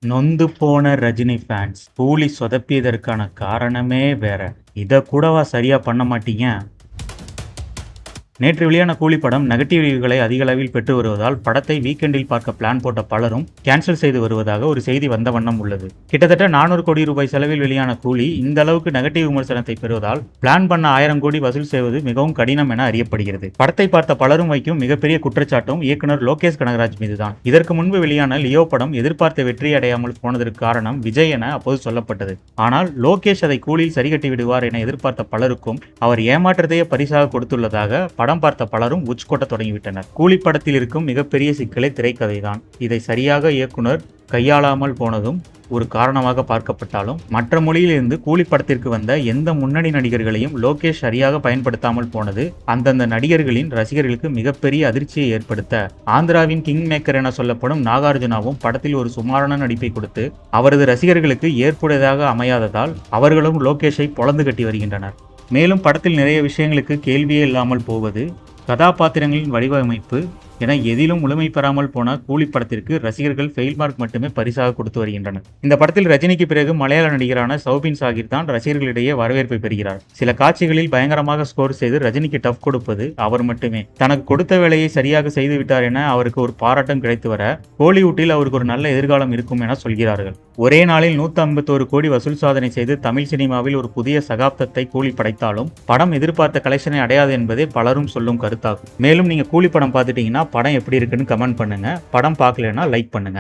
நொந்து போன ரஜினி ஃபேன்ஸ் கூலி சொதப்பியதற்கான காரணமே வேற. இத கூடவா சரியா பண்ண மாட்டீங்க? நேற்று வெளியான கூலி படம் நெகட்டிவ் ரிவ்யூகளை அதிக அளவில் பெற்று வருவதால் படத்தை வீக்கெண்டில் பார்க்க பிளான் போட்ட பலரும் கேன்சல் செய்து வருவதாக ஒரு செய்தி வந்த வண்ணம் உள்ளது. கிட்டத்தட்ட 400 கோடி ரூபாய் செலவில் வெளியான கூலி இந்த அளவுக்கு நெகட்டிவ் விமர்சனத்தை பெறுவதால் பிளான் பண்ண 1000 கோடி வசூல் செய்வது மிகவும் கடினம் என அறியப்படுகிறது. படத்தை பார்த்த பலரும் வைக்கும் மிகப்பெரிய குற்றச்சாட்டும் இயக்குனர் லோகேஷ் கனகராஜ் மீதுதான். இதற்கு முன்பு வெளியான லியோ படம் எதிர்பார்த்த வெற்றி அடையாமல் போனதற்கு காரணம் விஜய் என அப்போது சொல்லப்பட்டது. ஆனால் லோகேஷ் அதை கூலியில் சரிகட்டி விடுவார் என எதிர்பார்த்த பலருக்கும் அவர் ஏமாற்றத்தையே பரிசாக கொடுத்துள்ளதாக படம் பார்த்த பலரும் உச் கொட்ட தொடங்கிவிட்டனர். கூலி படத்தில் இருக்கும் மிகப்பெரிய சிக்கலே திரைக்கதைதான். இதை சரியாக இயக்குனர் கையாளாமல் போனதும் ஒரு காரணமாக பார்க்கப்பட்டாலும், மற்ற மொழியிலிருந்து கூலி படத்திற்கு வந்த எந்த முன்னணி நடிகர்களையும் லோகேஷ் சரியாக பயன்படுத்தாமல் போனது அந்தந்த நடிகர்களின் ரசிகர்களுக்கு மிகப்பெரிய அதிர்ச்சியை ஏற்படுத்த ஆந்திராவின் கிங் மேக்கர் என சொல்லப்படும் நாகார்ஜுனாவும் படத்தில் ஒரு சுமாரான நடிப்பை கொடுத்து அவரது ரசிகர்களுக்கு ஏற்புடையதாக அமையாததால் அவர்களும் லோகேஷை பொளந்து கட்டி வருகின்றனர். மேலும் படத்தில் நிறைய விஷயங்களுக்கு கேள்வியே இல்லாமல் போவது, கதாபாத்திரங்களின் வடிவமைப்பு என எதிலும் முழுமை பெறாமல் போன கூலி படத்திற்கு ரசிகர்கள் ஃபெயில் மார்க் மட்டுமே பரிசாக கொடுத்து வருகின்றனர். இந்த படத்தில் ரஜினிக்கு பிறகு மலையாள நடிகரான சௌபின் சாகிர் தான் ரசிகர்களிடையே வரவேற்பை பெறுகிறார். சில காட்சிகளில் பயங்கரமாக ஸ்கோர் செய்து ரஜினிக்கு டஃப் கொடுப்பது அவர் மட்டுமே. தனக்கு கொடுத்த வேலையை சரியாக செய்து விட்டார் என அவருக்கு ஒரு பாராட்டம் கிடைத்து வர கோலிவுட்டில் அவருக்கு ஒரு நல்ல எதிர்காலம் இருக்கும் என சொல்கிறார்கள். ஒரே நாளில் 151 கோடி வசூல் சாதனை செய்து தமிழ் சினிமாவில் ஒரு புதிய சகாப்தத்தை கூலி படைத்தாலும் படம் எதிர்பார்த்த கலெக்ஷனை அடையாது என்பதே பலரும் சொல்லும் கருத்தாகும். மேலும் நீங்க கூலி படம் பார்த்துட்டீங்கன்னா படம் எப்படி இருக்குன்னு கமெண்ட் பண்ணுங்க. படம் பார்க்கலன்னா லைக் பண்ணுங்க.